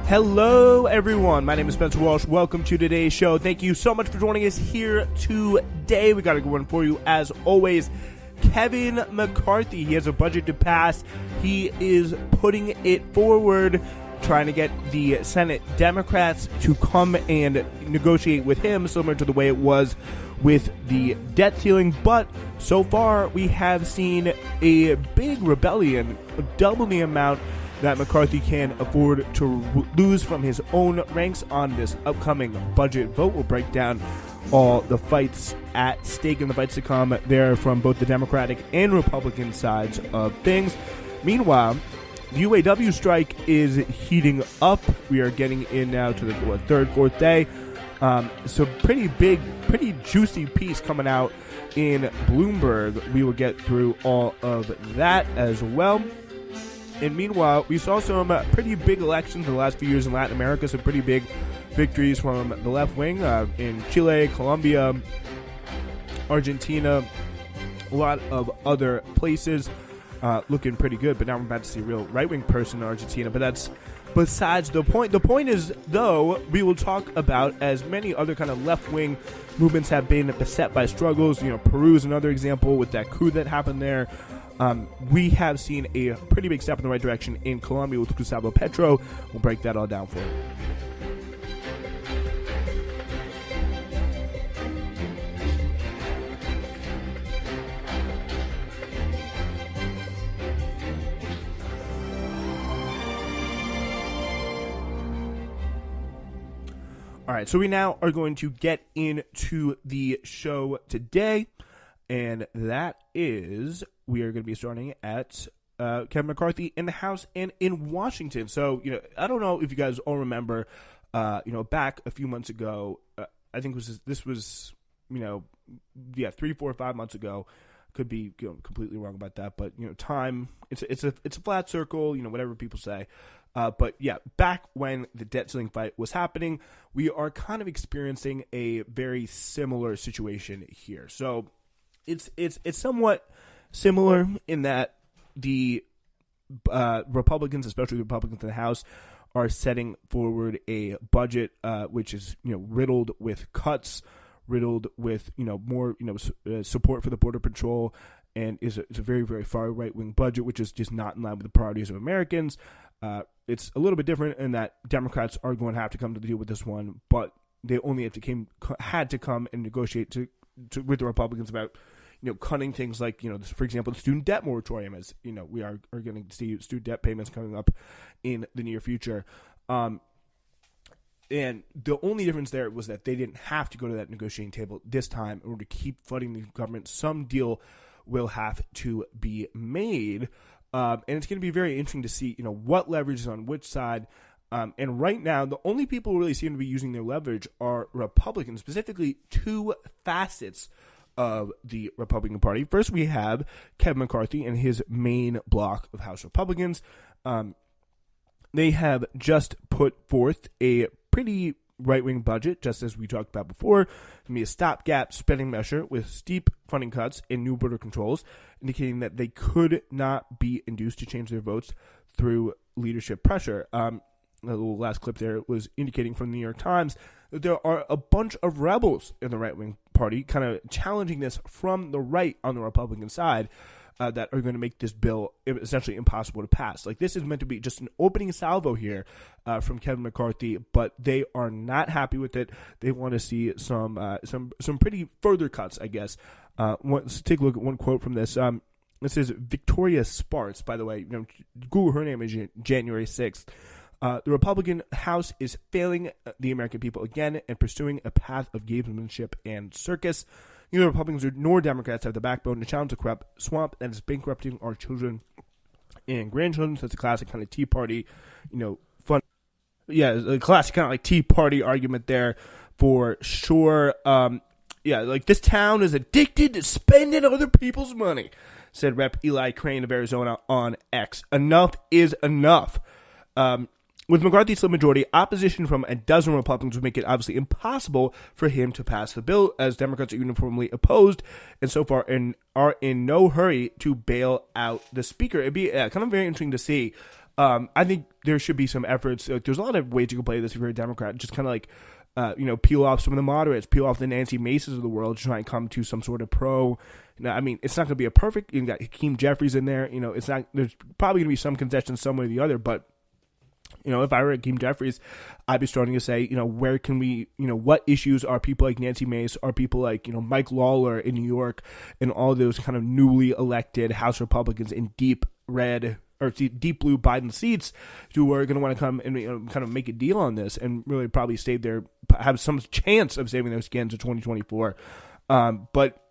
Hello, everyone. My name is Spencer Walsh. Welcome to today's show. Thank you so much for joining us here today. We got a good one for you, as always. Kevin McCarthy, he has a budget to pass. He is putting it forward, trying to get the Senate Democrats to come and negotiate with him, similar to the way it was with the debt ceiling. But so far, we have seen a big rebellion, double the amount that McCarthy can afford to lose from his own ranks on this upcoming budget vote. We'll break down all the fights at stake and the fights to come there from both the Democratic and Republican sides of things. Meanwhile, the UAW strike is heating up. We are getting in now to the third, fourth day. So pretty big, pretty juicy piece coming out in Bloomberg. We will get through all of that as well. And meanwhile, we saw some pretty big elections in the last few years in Latin America, some pretty big victories from the left wing in Chile, Colombia, Argentina, a lot of other places looking pretty good. But now we're about to see a real right-wing person in Argentina, but that's besides the point. The point is, though, we will talk about, as many other kind of left-wing movements have been beset by struggles. You know, Peru is another example with that coup that happened there. We have seen a pretty big step in the right direction in Colombia with Gustavo Petro. We'll break that all down for you. All right, so we now are going to get into the show today, and that is, we are going to be starting at Kevin McCarthy in the House and in Washington. So, you know, I don't know if you guys all remember, back a few months ago, I think this was 3, 4, 5 months ago. Could be completely wrong about that, but time it's a flat circle. Whatever people say. But yeah, back when the debt ceiling fight was happening, we are kind of experiencing a very similar situation here. So it's somewhat similar in that the Republicans, especially the Republicans in the House, are setting forward a budget which is riddled with cuts, riddled with more support for the Border Patrol, and it's a very, very far right-wing budget, which is just not in line with the priorities of Americans. It's a little bit different in that Democrats are going to have to come to the deal with this one, but they only had to come and negotiate with the Republicans about cutting things like for example, the student debt moratorium, as we are going to see student debt payments coming up in the near future. And the only difference there was that they didn't have to go to that negotiating table this time in order to keep fighting the government. Some deal will have to be made. And it's going to be very interesting to see, what leverage is on which side. And right now, the only people who really seem to be using their leverage are Republicans, specifically two facets of the Republican Party. First, we have Kevin McCarthy and his main block of House Republicans. They have just put forth a pretty right-wing budget, just as we talked about before. It's going to be a stopgap spending measure with steep funding cuts and new border controls, indicating that they could not be induced to change their votes through leadership pressure. A little last clip there was indicating from the New York Times that there are a bunch of rebels in the right-wing party kind of challenging this from the right on the Republican side, that are going to make this bill essentially impossible to pass. Like, this is meant to be just an opening salvo here from Kevin McCarthy, but they are not happy with it. They want to see some pretty further cuts, I guess. Let's take a look at one quote from this. This is Victoria Spartz, by the way. Google her name is January 6th. The Republican House is failing the American people again and pursuing a path of gamesmanship and circus. Neither Republicans nor Democrats have the backbone to challenge the corrupt swamp that is bankrupting our children and grandchildren. So it's a classic kind of Tea Party, fun. Yeah, a classic kind of like Tea Party argument there for sure. Like, this town is addicted to spending other people's money, said Rep. Eli Crane of Arizona on X. Enough is enough. With McCarthy's slim majority, opposition from a dozen Republicans would make it obviously impossible for him to pass the bill, as Democrats are uniformly opposed and so far are in no hurry to bail out the speaker. It'd be kind of very interesting to see I think there should be some efforts. Like, there's a lot of ways you can play this if you're a Democrat. Just kind of like, peel off some of the moderates, peel off the Nancy Maces of the world to try and come to some sort of pro. I mean, it's not going to be a perfect. You got Hakeem Jeffries in there. It's not. There's probably going to be some concessions some way or the other, but. If I were Hakeem Jeffries, I'd be starting to say, where can we, what issues are people like Nancy Mace, are people like, Mike Lawler in New York, and all those kind of newly elected House Republicans in deep red or deep blue Biden seats who are going to want to come and kind of make a deal on this and really probably have some chance of saving their skins in 2024. But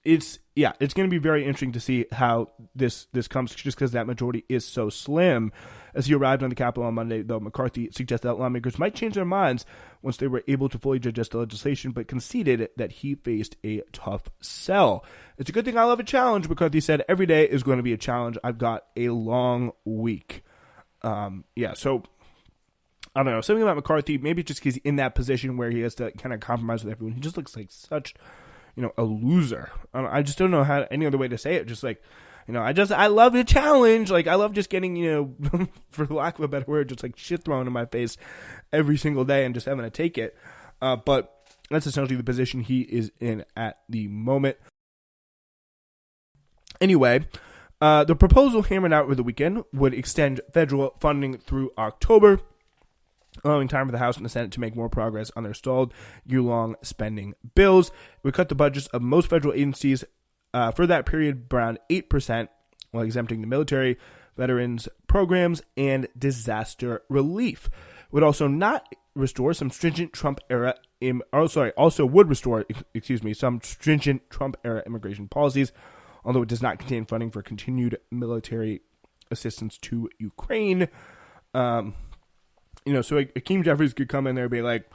it's going to be very interesting to see how this comes, just because that majority is so slim. As he arrived on the Capitol on Monday, though, McCarthy suggested that lawmakers might change their minds once they were able to fully digest the legislation, but conceded that he faced a tough sell. It's a good thing I love a challenge, McCarthy said. Every day is going to be a challenge. I've got a long week. So I don't know. Something about McCarthy, maybe just because he's in that position where he has to kind of compromise with everyone. He just looks like such, a loser. I just don't know any other way to say it. Just like, I love the challenge. Like, I love just getting, for lack of a better word, just like shit thrown in my face every single day and just having to take it. But that's essentially the position he is in at the moment. Anyway, the proposal hammered out over the weekend would extend federal funding through October, allowing time for the House and the Senate to make more progress on their stalled year-long spending bills. It would cut the budgets of most federal agencies for that period around 8%, while exempting the military, veterans programs, and disaster relief. It would also not restore some stringent Trump-era some stringent Trump-era immigration policies, although it does not contain funding for continued military assistance to Ukraine. So Hakeem Jeffries could come in there and be like,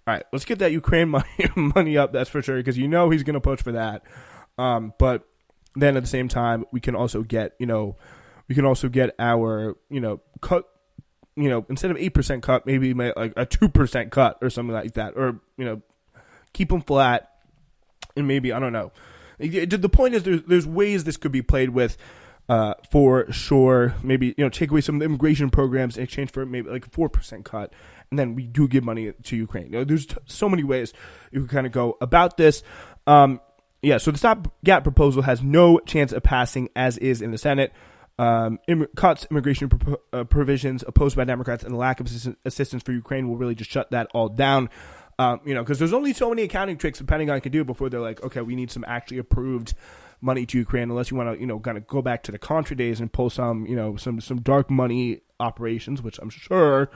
all right, let's get that Ukraine money up, that's for sure, because he's going to push for that. But then at the same time, we can also get our, cut, instead of 8% cut, maybe like a 2% cut or something like that, or, keep them flat. And maybe, I don't know. The point is there's ways this could be played with, for sure. Maybe, take away some of the immigration programs in exchange for maybe like a 4% cut. And then we do give money to Ukraine. There's so many ways you can kind of go about this. So the stopgap proposal has no chance of passing as is in the Senate. Cuts immigration provisions opposed by Democrats and the lack of assistance for Ukraine will really just shut that all down. Because there's only so many accounting tricks the Pentagon can do before they're like, okay, we need some actually approved money to Ukraine, unless you want to, kind of go back to the Contra days and pull some dark money operations, which I'm sure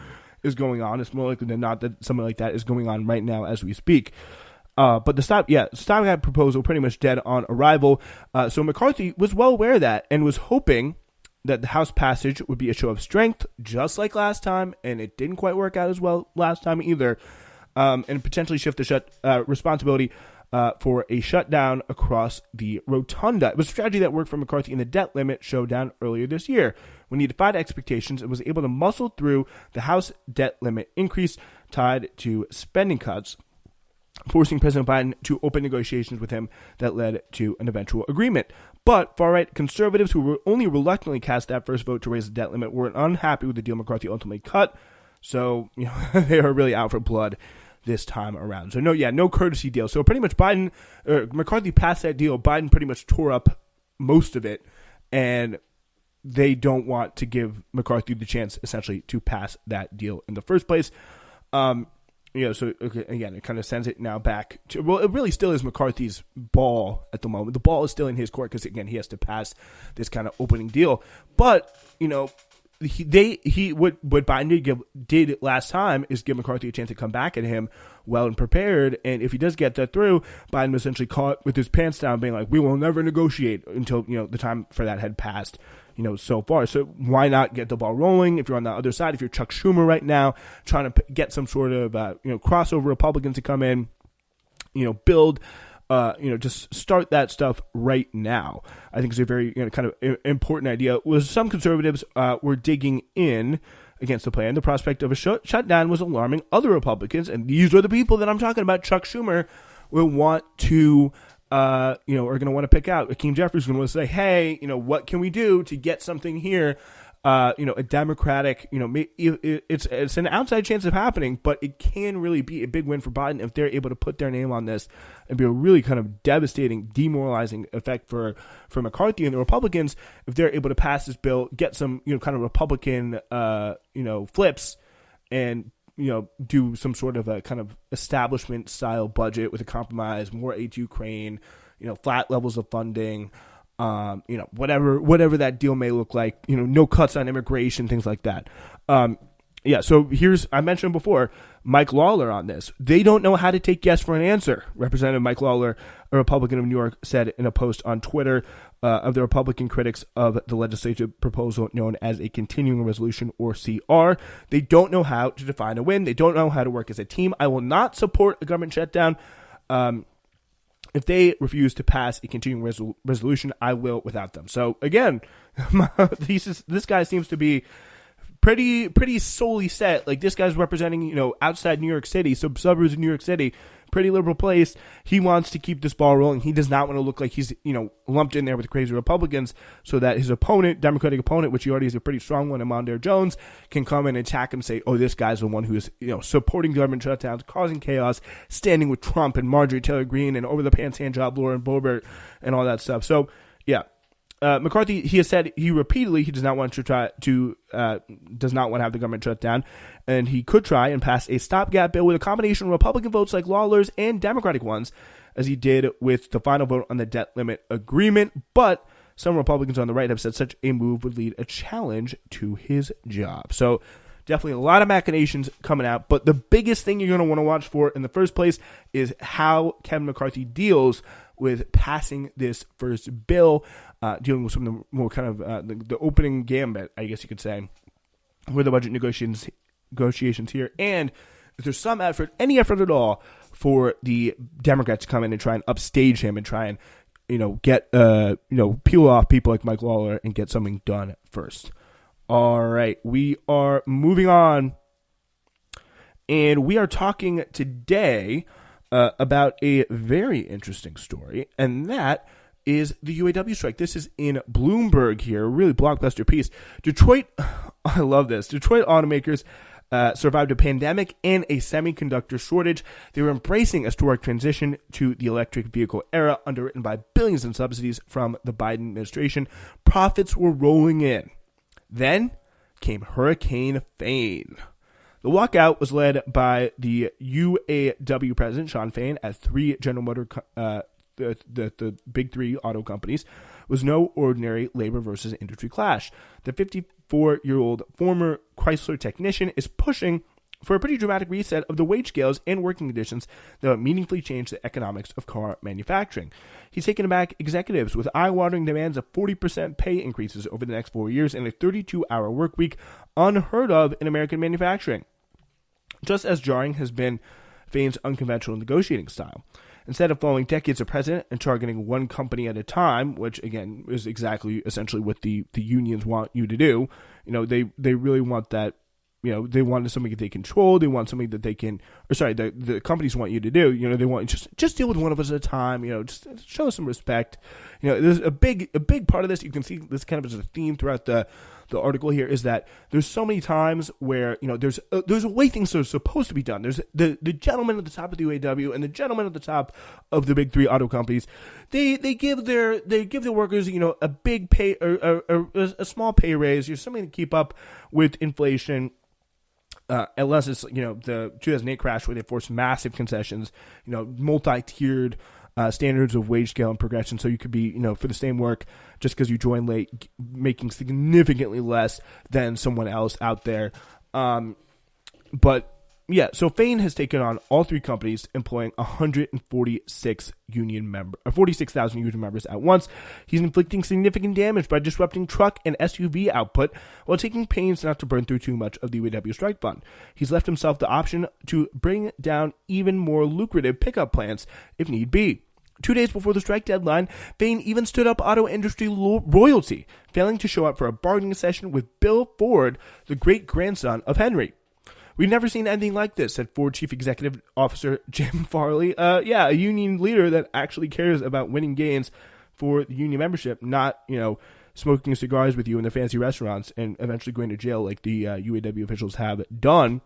is going on. It's more likely than not that something like that is going on right now as we speak. But the stopgap proposal pretty much dead on arrival. So McCarthy was well aware of that and was hoping that the House passage would be a show of strength, just like last time, and it didn't quite work out as well last time either. And potentially shift the responsibility for a shutdown across the rotunda. It was a strategy that worked for McCarthy in the debt limit showdown earlier this year, when he defied expectations and was able to muscle through the House debt limit increase tied to spending cuts, forcing President Biden to open negotiations with him that led to an eventual agreement. But far-right conservatives who were only reluctantly cast that first vote to raise the debt limit were unhappy with the deal McCarthy ultimately cut. So, they are really out for blood this time around. So no courtesy deal. So pretty much McCarthy passed that deal. Biden pretty much tore up most of it, and they don't want to give McCarthy the chance essentially to pass that deal in the first place. So okay, again, it kind of sends it now back to, well, it really still is McCarthy's ball at the moment. The ball is still in his court because, again, he has to pass this kind of opening deal. But, what Biden did last time is give McCarthy a chance to come back at him well and prepared. And if he does get that through, Biden was essentially caught with his pants down, being like, we will never negotiate until, the time for that had passed, so far. So why not get the ball rolling? If you're on the other side, if you're Chuck Schumer right now, trying to get some sort of, crossover Republicans to come in, build, just start that stuff right now. I think it's a very kind of important idea. Was some conservatives were digging in against the plan. The prospect of a shutdown was alarming other Republicans, and these are the people that I'm talking about. Chuck Schumer will want to, are going to want to pick out. Hakeem Jeffries is going to want to say, hey, what can we do to get something here a Democratic, it's an outside chance of happening, but it can really be a big win for Biden if they're able to put their name on this and be a really kind of devastating, demoralizing effect for McCarthy and the Republicans if they're able to pass this bill, get some, kind of Republican, flips and, do some sort of a kind of establishment style budget with a compromise, more aid to Ukraine, flat levels of funding, whatever that deal may look like, no cuts on immigration, things like that. So I mentioned before, Mike Lawler on this. They don't know how to take yes for an answer. Representative Mike Lawler, a Republican of New York, said in a post on Twitter of the Republican critics of the legislative proposal known as a continuing resolution, or CR. They don't know how to define a win. They don't know how to work as a team. I will not support a government shutdown. If they refuse to pass a continuing resolution, I will without them. So again, this guy seems to be pretty solely set. Like, this guy's representing, outside New York City, suburbs of New York City, pretty liberal place. He wants to keep this ball rolling. He does not want to look like he's, lumped in there with crazy Republicans so that his opponent, Democratic opponent, which he already is a pretty strong one, Mondale Jones, can come in and attack him and say, oh, this guy's the one who is, supporting government shutdowns, causing chaos, standing with Trump and Marjorie Taylor Greene and over the pants hand job Lauren Boebert and all that stuff. So, yeah. McCarthy, he has said he does not want to does not want to have the government shut down, and he could try and pass a stopgap bill with a combination of Republican votes like Lawler's and Democratic ones, as he did with the final vote on the debt limit agreement. But some Republicans on the right have said such a move would lead a challenge to his job. So definitely a lot of machinations coming out, but the biggest thing you're going to want to watch for in the first place is how Kevin McCarthy deals with passing this first bill, dealing with some of the more kind of the opening gambit, I guess you could say, with the budget negotiations here. And if there's some effort, any effort at all, for the Democrats to come in and try and upstage him and try and, get, peel off people like Mike Lawler and get something done first. All right, we are moving on, and we are talking today about a very interesting story, and that is the UAW strike. This is in Bloomberg here, a really blockbuster piece. Detroit, I love this. Detroit automakers survived a pandemic and a semiconductor shortage. They were embracing a historic transition to the electric vehicle era, underwritten by billions in subsidies from the Biden administration. Profits were rolling in. Then came Hurricane Fain. The walkout was led by the UAW president, Shawn Fain, at three General Motors, the big three auto companies, was no ordinary labor versus industry clash. The 54-year-old former Chrysler technician is pushing for a pretty dramatic reset of the wage scales and working conditions that would meaningfully change the economics of car manufacturing. He's taken aback executives with eye-watering demands of 40% pay increases over the next 4 years and a 32-hour work week, unheard of in American manufacturing. Just as jarring has been Fain's unconventional negotiating style. Instead of following decades of precedent and targeting one company at a time, which again is exactly essentially what the unions want you to do, they really want that. They want something that they control. They want something that they can, the companies want you to do. They want just deal with one of us at a time. Just show us some respect. There's a big part of this. You can see this kind of as a theme throughout the article here, is that there's so many times where there's a way things are supposed to be done. There's the gentleman at the top of the UAW and the gentleman at the top of the big three auto companies. They give their workers a big pay or a small pay raise, something to keep up with inflation. Unless it's, the 2008 crash where they forced massive concessions, multi-tiered standards of wage scale and progression. So you could be, for the same work, just because you join late, making significantly less than someone else out there. But yeah, so Fain has taken on all three companies, employing 46,000 union members at once. He's inflicting significant damage by disrupting truck and SUV output while taking pains not to burn through too much of the UAW strike fund. He's left himself the option to bring down even more lucrative pickup plants if need be. 2 days before the strike deadline, Fain even stood up auto industry royalty, failing to show up for a bargaining session with Bill Ford, the great-grandson of Henry. We've never seen anything like this, said Ford Chief Executive Officer Jim Farley. A union leader that actually cares about winning gains for the union membership, not, smoking cigars with you in the fancy restaurants and eventually going to jail like the UAW officials have done.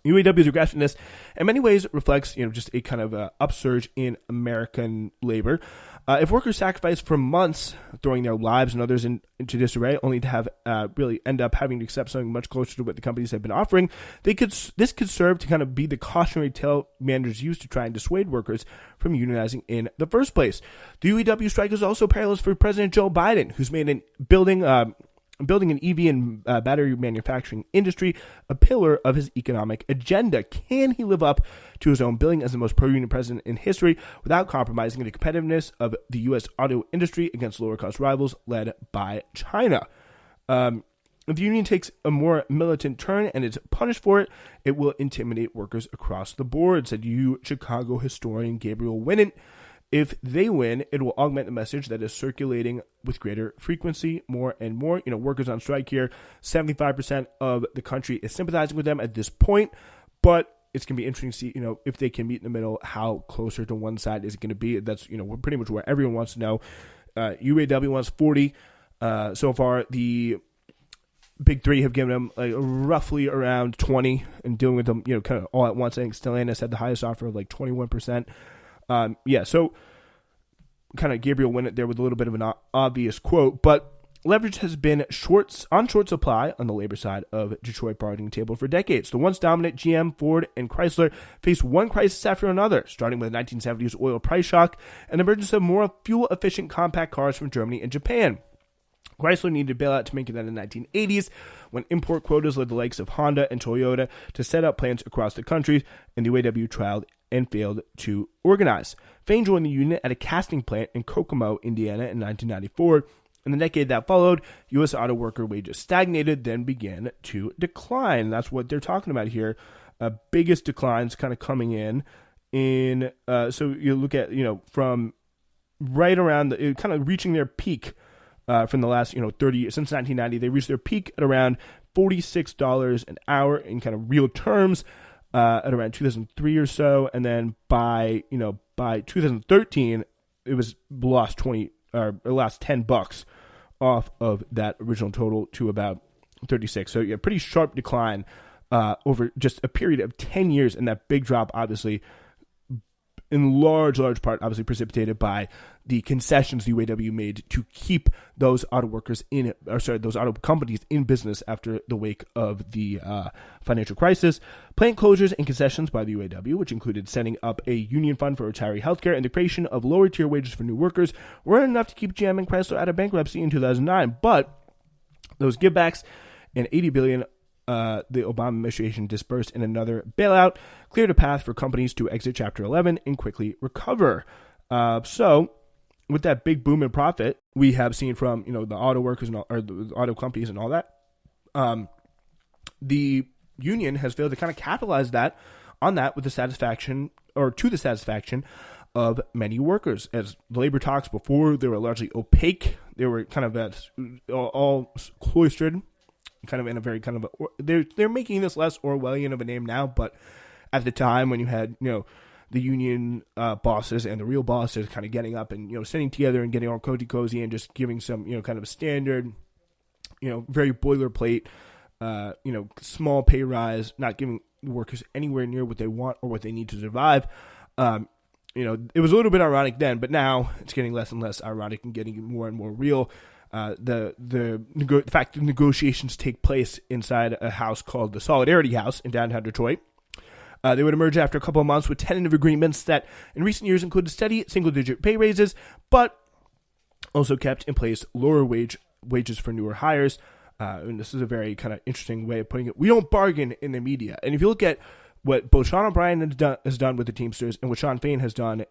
UAW's aggressiveness in many ways reflects, just a kind of upsurge in American labor. If workers sacrifice for months, throwing their lives and others into disarray, only to have really end up having to accept something much closer to what the companies have been offering, this could serve to kind of be the cautionary tale managers use to try and dissuade workers from unionizing in the first place. The UAW strike is also perilous for President Joe Biden, who's made building an EV and battery manufacturing industry a pillar of his economic agenda. Can he live up to his own billing as the most pro-union president in history without compromising the competitiveness of the U.S. auto industry against lower-cost rivals led by China? If the union takes a more militant turn and is punished for it, it will intimidate workers across the board, said Chicago historian Gabriel Winant. If they win, it will augment the message that is circulating with greater frequency more and more. Workers on strike here, 75% of the country is sympathizing with them at this point, but it's going to be interesting to see, if they can meet in the middle, how closer to one side is it going to be. That's, pretty much where everyone wants to know. UAW wants 40. So far, the Big Three have given them roughly around 20 and dealing with them, kind of all at once. I think Stellantis had the highest offer of 21%. So kind of Gabriel went it there with a little bit of an obvious quote, but leverage has been short supply on the labor side of Detroit bargaining table for decades. The once dominant GM, Ford, and Chrysler faced one crisis after another, starting with the 1970s oil price shock and the emergence of more fuel-efficient compact cars from Germany and Japan. Chrysler needed a bailout to make it in the 1980s when import quotas led the likes of Honda and Toyota to set up plants across the country, and the UAW trialed and failed to organize. Fain joined the union at a casting plant in Kokomo, Indiana in 1994. In the decade that followed, U.S. auto worker wages stagnated, then began to decline. That's what they're talking about here. Biggest declines kind of coming in. So you look at, from right around, kind of reaching their peak from the last, 30 years. Since 1990, they reached their peak at around $46 an hour in kind of real terms. At around 2003 or so, and then by 2013, it was lost $10 off of that original total to about 36. So yeah, pretty sharp decline over just a period of 10 years, and that big drop, obviously, in large part, obviously precipitated by the concessions the UAW made to keep those auto companies in business after the wake of the financial crisis. Plant closures and concessions by the UAW, which included setting up a union fund for retiree healthcare and the creation of lower tier wages for new workers, weren't enough to keep GM and Chrysler out of bankruptcy in 2009. But those givebacks and $80 billion the Obama administration dispersed in another bailout cleared a path for companies to exit Chapter 11 and quickly recover. So, with that big boom in profit we have seen from the auto workers or the auto companies and all that, the union has failed to kind of capitalize on that with the satisfaction of many workers. As the labor talks before, they were largely opaque. They were kind of all cloistered. Kind of in a very kind of they're making this less Orwellian of a name now, but at the time when you had the union bosses and the real bosses kind of getting up and sitting together and getting all cozy and just giving some kind of a standard very boilerplate small pay rise, not giving workers anywhere near what they want or what they need to survive. It was a little bit ironic then, but now it's getting less and less ironic and getting more and more real. The fact that negotiations take place inside a house called the Solidarity House in downtown Detroit. They would emerge after a couple of months with tentative agreements that in recent years included steady single-digit pay raises, but also kept in place lower wages for newer hires. And this is a very kind of interesting way of putting it. We don't bargain in the media. And if you look at what both Shawn O'Brien has done with the Teamsters and what Shawn Fain has done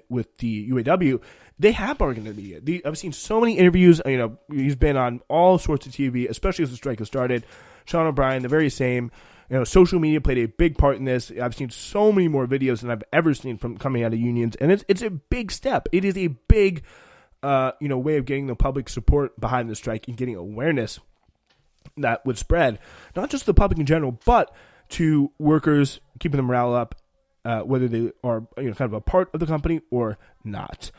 with the UAW, they have bargained in the media. I've seen so many interviews. He's been on all sorts of TV, especially as the strike has started. Shawn O'Brien, the very same. Social media played a big part in this. I've seen so many more videos than I've ever seen from coming out of unions, and it's a big step. It is a big, way of getting the public support behind the strike and getting awareness that would spread, not just the public in general, but to workers, keeping the morale up, whether they are kind of a part of the company or not.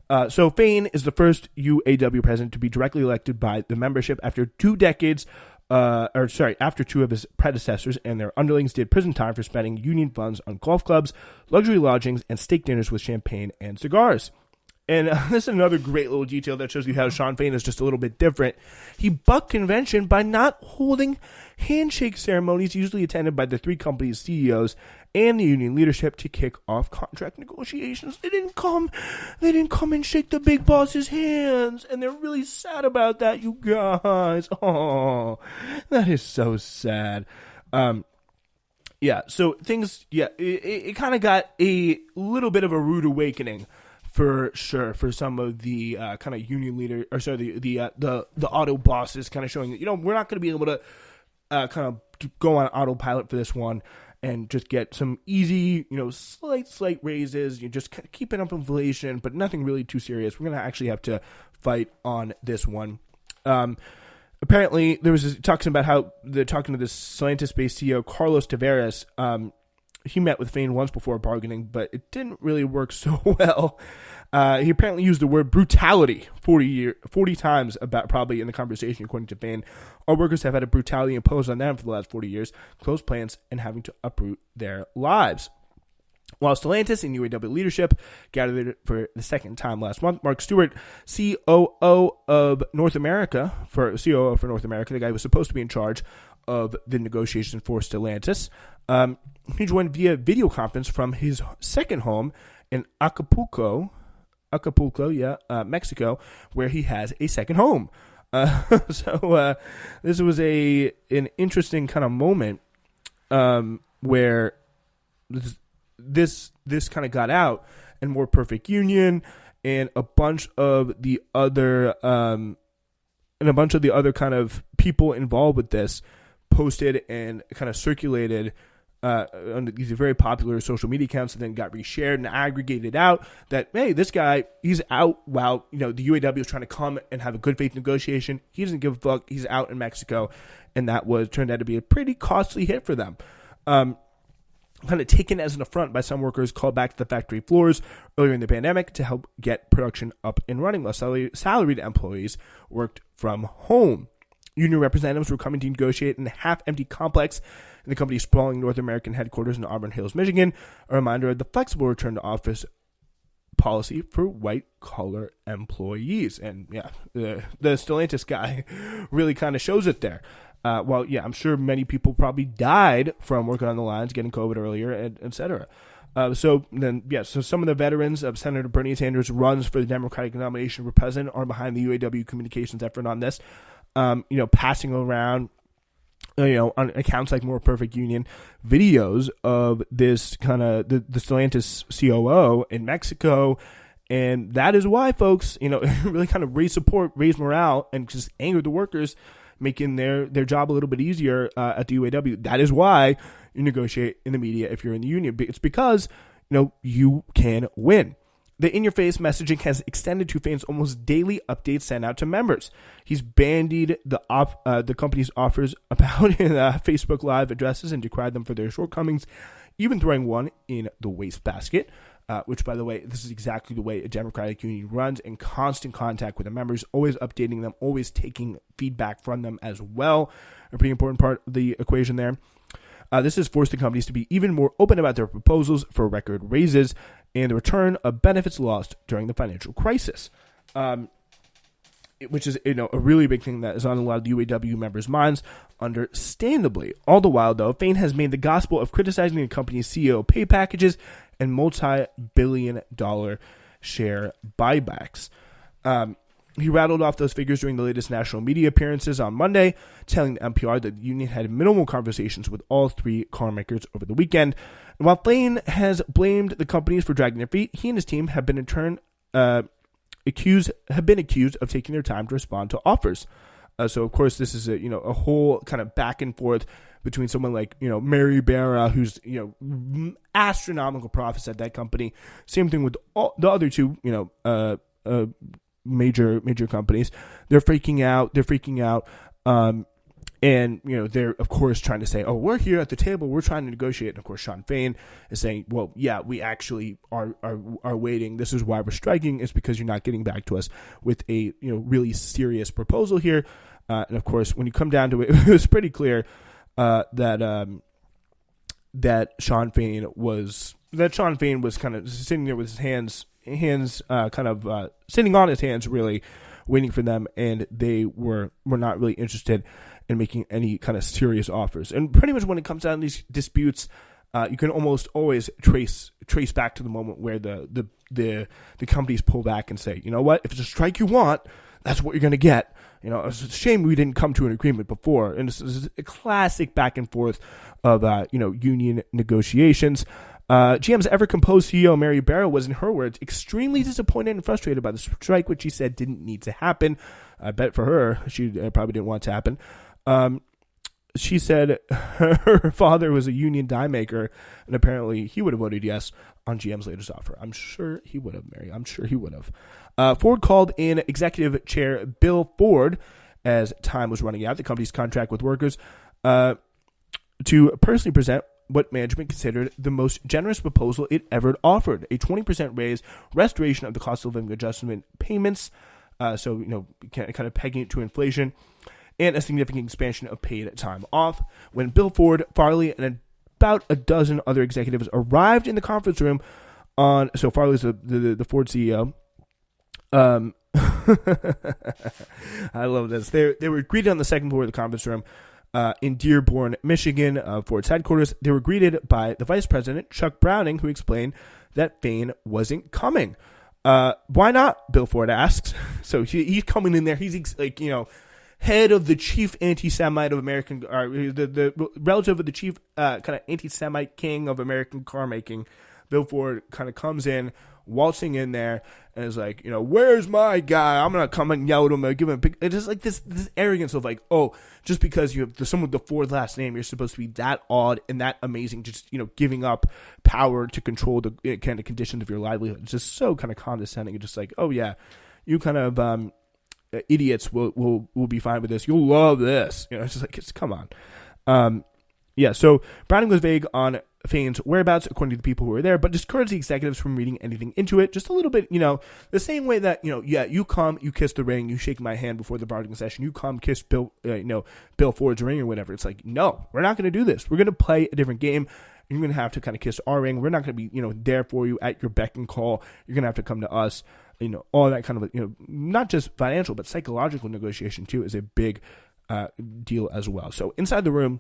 So Fain is the first UAW president to be directly elected by the membership after 2 decades, after 2 of his predecessors and their underlings did prison time for spending union funds on golf clubs, luxury lodgings, and steak dinners with champagne and cigars. And this is another great little detail that shows you how Shawn Fain is just a little bit different. He bucked convention by not holding handshake ceremonies usually attended by the 3 companies' CEOs and the union leadership to kick off contract negotiations. They didn't come and shake the big boss's hands, and they're really sad about that, you guys. Oh, that is so sad. So things, it kind of got a little bit of a rude awakening. For sure, for some of the kind of union leader, the auto bosses, kind of showing that we're not going to be able to kind of go on autopilot for this one and just get some easy, slight raises. You're just keeping up inflation, but nothing really too serious. We're going to actually have to fight on this one. Apparently, there was talking about how they're talking to this Stellantis-based CEO Carlos Tavares. He met with Fain once before bargaining, but it didn't really work so well. He apparently used the word brutality 40 times probably in the conversation, according to Fain. Our workers have had a brutality imposed on them for the last 40 years, closed plants, and having to uproot their lives. While Stellantis and UAW leadership gathered for the second time last month, Mark Stewart, COO for North America, the guy who was supposed to be in charge of the negotiations for Stellantis, he joined via video conference from his second home in Acapulco, Mexico, where he has a second home. This was an interesting kind of moment where this kind of got out, and More Perfect Union and a bunch of the other kind of people involved with this posted and kind of circulated on these very popular social media accounts, and then got reshared and aggregated out that, hey, this guy, he's out while the UAW is trying to come and have a good faith negotiation. He doesn't give a fuck. He's out in Mexico, and that turned out to be a pretty costly hit for them. Kind of taken as an affront by some workers called back to the factory floors earlier in the pandemic to help get production up and running while salaried employees worked from home. Union representatives were coming to negotiate in a half-empty complex in the company's sprawling North American headquarters in Auburn Hills, Michigan, a reminder of the flexible return to office policy for white-collar employees. And the Stellantis guy really kind of shows it there. I'm sure many people probably died from working on the lines, getting COVID earlier, et cetera. So some of the veterans of Senator Bernie Sanders' runs for the Democratic nomination for president are behind the UAW communications effort on this. Passing around, on accounts like More Perfect Union, videos of this kind of the Stellantis COO in Mexico. And that is why, folks, really kind of raise support, raise morale, and just anger the workers, making their job a little bit easier at the UAW. That is why you negotiate in the media if you're in the union. It's because, you can win. The in-your-face messaging has extended to Fain's almost daily updates sent out to members. He's bandied the company's offers about in Facebook Live addresses and decried them for their shortcomings, even throwing one in the wastebasket, which, by the way, this is exactly the way a Democratic union runs, in constant contact with the members, always updating them, always taking feedback from them as well. A pretty important part of the equation there. This has forced the companies to be even more open about their proposals for record raises and the return of benefits lost during the financial crisis, which is a really big thing that is on a lot of the UAW members' minds, understandably. All the while, though, Fain has made the gospel of criticizing the company's CEO pay packages and multi-billion-dollar share buybacks. He rattled off those figures during the latest national media appearances on Monday, telling the NPR that the union had minimal conversations with all 3 car makers over the weekend. And while Fain has blamed the companies for dragging their feet, he and his team have been in turn accused of taking their time to respond to offers. So of course this is a whole kind of back and forth between someone like Mary Barra, who's astronomical profits at that company. Same thing with all the other 2 major companies. They're freaking out. And, they're, of course, trying to say, oh, we're here at the table. We're trying to negotiate. And, of course, Shawn Fain is saying, well, yeah, we actually are waiting. This is why we're striking. It's because you're not getting back to us with a, really serious proposal here. And, of course, when you come down to it, it was pretty clear that Shawn Fain was kind of sitting there with his hands sitting on his hands, really waiting for them. And they were not really interested in making any kind of serious offers. And pretty much when it comes down to these disputes, you can almost always trace back to the moment where the companies pull back and say, you know what, if it's a strike you want, that's what you're going to get. It's a shame we didn't come to an agreement before. And this is a classic back and forth of, union negotiations. GM's ever-composed CEO, Mary Barra, was, in her words, extremely disappointed and frustrated by the strike, which she said didn't need to happen. I bet for her, she probably didn't want it to happen. She said her father was a union die maker, and apparently he would have voted yes on GM's latest offer. I'm sure he would have, Mary. I'm sure he would have. Ford called in Executive Chair Bill Ford as time was running out, the company's contract with workers, to personally present what management considered the most generous proposal it ever offered, a 20% raise, restoration of the cost of living adjustment payments, so kind of pegging it to inflation, and a significant expansion of paid time off. When Bill Ford, Farley, and about a dozen other executives arrived in the conference room so Farley's the Ford CEO. I love this. They were greeted on the second floor of the conference room in Dearborn, Michigan, Ford's headquarters. They were greeted by the vice president, Chuck Browning, who explained that Fain wasn't coming. Why not? Bill Ford asks. So he's coming in there. He's head of the chief anti-Semite of American, the relative of the chief kind of anti-Semite king of American car making. Bill Ford kind of comes in, waltzing in there, and is like, where's my guy? I'm gonna come and yell at him and give him a big. It's just like this arrogance of like, oh, just because you have someone with the Ford last name, you're supposed to be that odd and that amazing. Just giving up power to control the kind of conditions of your livelihood. It's just so kind of condescending. It's just like, oh yeah, you kind of idiots will be fine with this. You'll love this. It's just like, come on. So Browning was vague on Fain's whereabouts, according to the people who were there, but discouraged the executives from reading anything into it. Just a little bit, the same way that, you come, you kiss the ring, you shake my hand before the bargaining session, you come kiss Bill Ford's ring or whatever. It's like, no, we're not going to do this. We're going to play a different game. You're going to have to kind of kiss our ring. We're not going to be, there for you at your beck and call. You're going to have to come to us. All that kind of, not just financial, but psychological negotiation too is a big deal as well. So inside the room,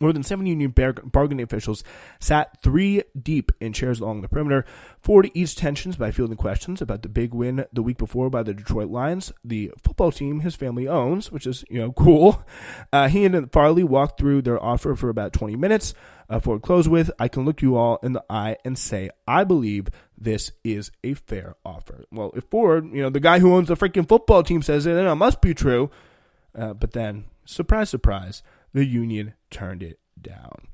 more than 7 union bargaining officials sat 3 deep in chairs along the perimeter. Ford eased tensions by fielding questions about the big win the week before by the Detroit Lions, the football team his family owns, which is, cool. He and Farley walked through their offer for about 20 minutes. Ford closed with, I can look you all in the eye and say, I believe this is a fair offer. Well, if Ford, the guy who owns the freaking football team says it, then it must be true. But then, surprise, surprise, the union turned it down.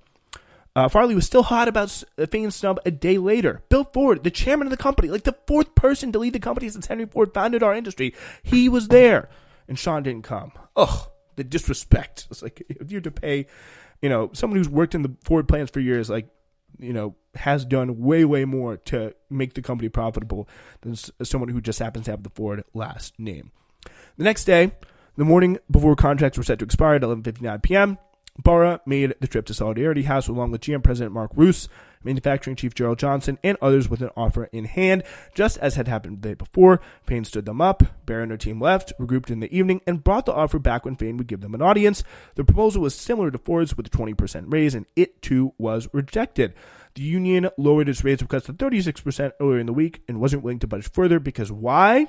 Farley was still hot about Fain's snub a day later. Bill Ford, the chairman of the company, like the 4th person to lead the company since Henry Ford founded our industry, he was there. And Shawn didn't come. Ugh, the disrespect. It's like, if you're to pay, someone who's worked in the Ford plants for years, like, has done way, way more to make the company profitable than someone who just happens to have the Ford last name. The next day, the morning before contracts were set to expire at 11:59 p.m., Barra made the trip to Solidarity House along with GM President Mark Roos, Manufacturing Chief Gerald Johnson, and others with an offer in hand. Just as had happened the day before, Fain stood them up. Barra and her team left, regrouped in the evening, and brought the offer back when Fain would give them an audience. The proposal was similar to Ford's with a 20% raise, and it too was rejected. The union lowered its raise request to 36% earlier in the week and wasn't willing to budge further because why?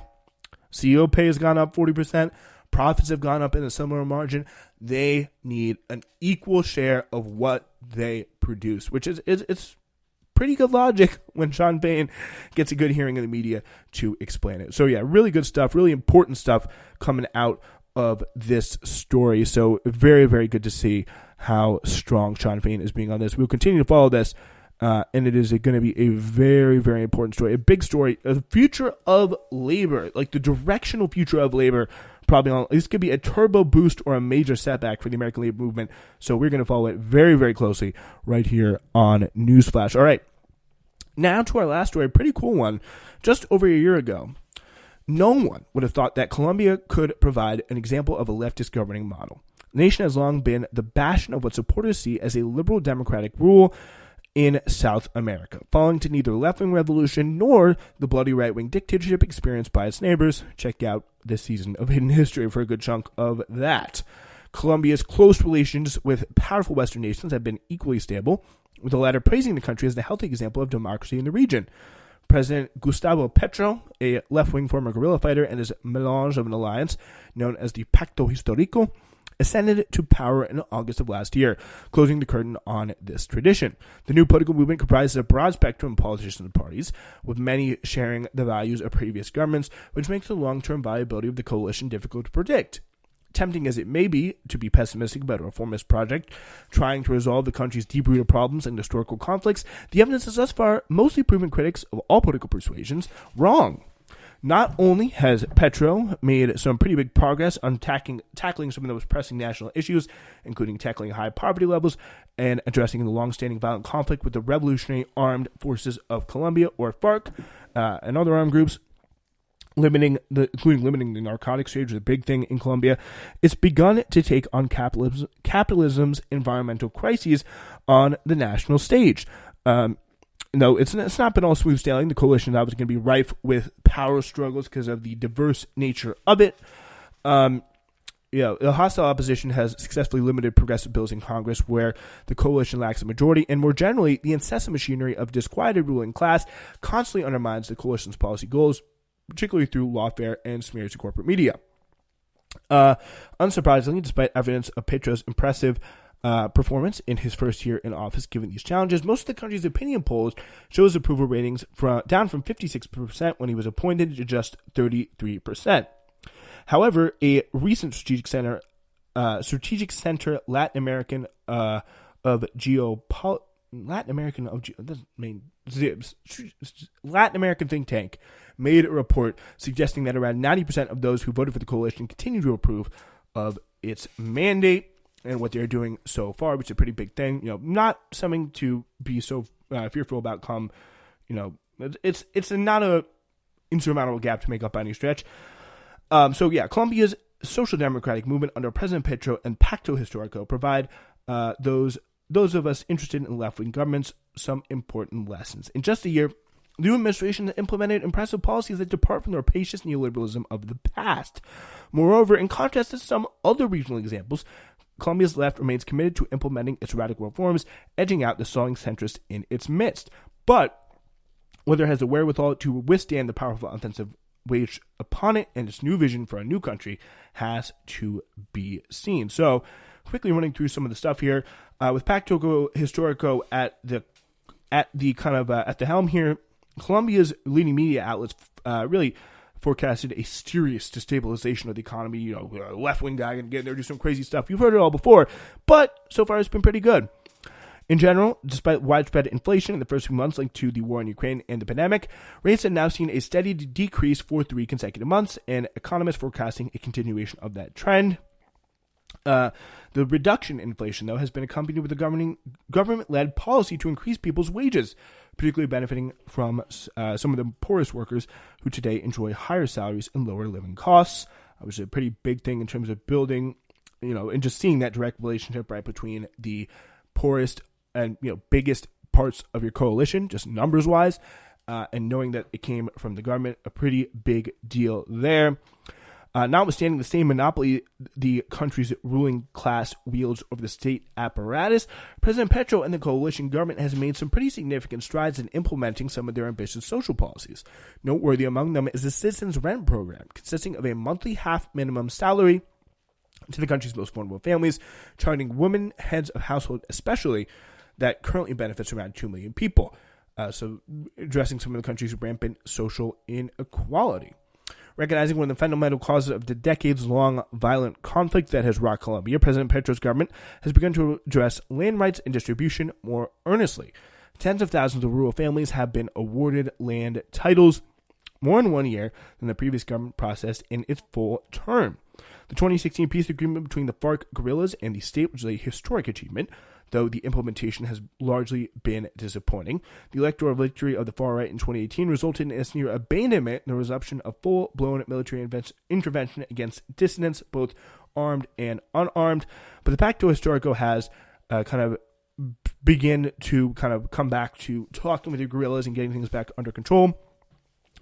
CEO pay has gone up 40%. Profits have gone up in a similar margin. They need an equal share of what they produce, which is it's pretty good logic when Shawn Fain gets a good hearing in the media to explain it. So yeah, really good stuff, really important stuff coming out of this story. So very, very good to see how strong Shawn Fain is being on this. We'll continue to follow this. And it is going to be a very, very important story, a big story, the future of labor, like the directional future of labor, this could be a turbo boost or a major setback for the American labor movement. So we're going to follow it very, very closely right here on Newsflash. All right. Now to our last story, a pretty cool one. Just over a year ago, no one would have thought that Colombia could provide an example of a leftist governing model. The nation has long been the bastion of what supporters see as a liberal democratic rule in South America, falling to neither left-wing revolution nor the bloody right-wing dictatorship experienced by its neighbors. Check out this season of Hidden History for a good chunk of that. Colombia's close relations with powerful Western nations have been equally stable, with the latter praising the country as the healthy example of democracy in the region. President Gustavo Petro, a left-wing former guerrilla fighter, and his melange of an alliance known as the Pacto Histórico, ascended to power in August of last year, closing the curtain on this tradition. The new political movement comprises a broad spectrum of politicians and parties, with many sharing the values of previous governments, which makes the long-term viability of the coalition difficult to predict. Tempting as it may be to be pessimistic about a reformist project trying to resolve the country's deep-rooted problems and historical conflicts, the evidence has thus far mostly proven critics of all political persuasions wrong. Not only has Petro made some pretty big progress on tackling some of the most pressing national issues, including tackling high poverty levels and addressing the long-standing violent conflict with the Revolutionary Armed Forces of Colombia, or FARC, and other armed groups, including limiting the narcotics trade, which is a big thing in Colombia. It's begun to take on capitalism's environmental crises on the national stage. No, it's not been all smooth sailing. The coalition is obviously going to be rife with power struggles because of the diverse nature of it. The hostile opposition has successfully limited progressive bills in Congress where the coalition lacks a majority, and more generally, the incessant machinery of disquieted ruling class constantly undermines the coalition's policy goals, particularly through lawfare and smears of corporate media. Unsurprisingly, despite evidence of Petro's impressive performance in his first year in office given these challenges, most of the country's opinion polls show his approval ratings down from 56% when he was appointed to just 33%. However, a recent Strategic Center Latin American think tank made a report suggesting that around 90% of those who voted for the coalition continue to approve of its mandate and what they're doing so far, which is a pretty big thing. Not something to be so fearful about. It's not a insurmountable gap to make up by any stretch. Colombia's social democratic movement under President Petro and Pacto Histórico provide those of us interested in left-wing governments some important lessons. In just a year, the new administration has implemented impressive policies that depart from the rapacious neoliberalism of the past. Moreover, in contrast to some other regional examples, Colombia's left remains committed to implementing its radical reforms, edging out the stalling centrists in its midst. But whether it has the wherewithal to withstand the powerful offensive waged upon it and its new vision for a new country has to be seen. So, quickly running through some of the stuff here, with Pacto Histórico at the helm here, Colombia's leading media outlets really forecasted a serious destabilization of the economy. A left-wing guy going to get in there and do some crazy stuff. You've heard it all before, but so far it's been pretty good. In general, despite widespread inflation in the first few months linked to the war in Ukraine and the pandemic, rates have now seen a steady decrease for 3 consecutive months, and economists forecasting a continuation of that trend. The reduction in inflation, though, has been accompanied with a government-led policy to increase people's wages, particularly benefiting from some of the poorest workers who today enjoy higher salaries and lower living costs, which is a pretty big thing in terms of building, and just seeing that direct relationship right between the poorest and biggest parts of your coalition, just numbers-wise, and knowing that it came from the government, a pretty big deal there. Notwithstanding the same monopoly the country's ruling class wields over the state apparatus, President Petro and the coalition government has made some pretty significant strides in implementing some of their ambitious social policies. Noteworthy among them is the Citizens Rent Program, consisting of a monthly half minimum salary to the country's most vulnerable families, targeting women heads of household especially, that currently benefits around 2 million people. So addressing some of the country's rampant social inequality. Recognizing one of the fundamental causes of the decades-long violent conflict that has rocked Colombia, President Petro's government has begun to address land rights and distribution more earnestly. Tens of thousands of rural families have been awarded land titles, more in 1 year than the previous government processed in its full term. The 2016 peace agreement between the FARC guerrillas and the state was a historic achievement, though the implementation has largely been disappointing. The electoral victory of the far right in 2018 resulted in its near abandonment and the resumption of full-blown military intervention against dissidents, both armed and unarmed. But the Pacto Histórico has kind of begin to kind of come back to talking with the guerrillas and getting things back under control,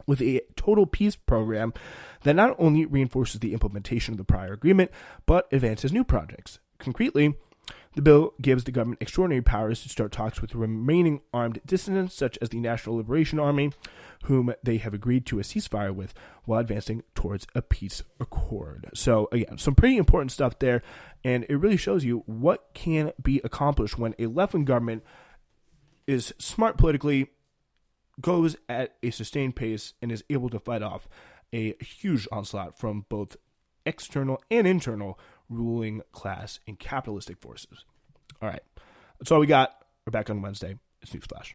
with a total peace program that not only reinforces the implementation of the prior agreement, but advances new projects. Concretely, the bill gives the government extraordinary powers to start talks with the remaining armed dissidents, such as the National Liberation Army, whom they have agreed to a ceasefire with, while advancing towards a peace accord. So, again, some pretty important stuff there, and it really shows you what can be accomplished when a left-wing government is smart politically, goes at a sustained pace, and is able to fight off a huge onslaught from both external and internal ruling class and capitalistic forces. All right, that's all we got. We're back on Wednesday. It's Newsflash.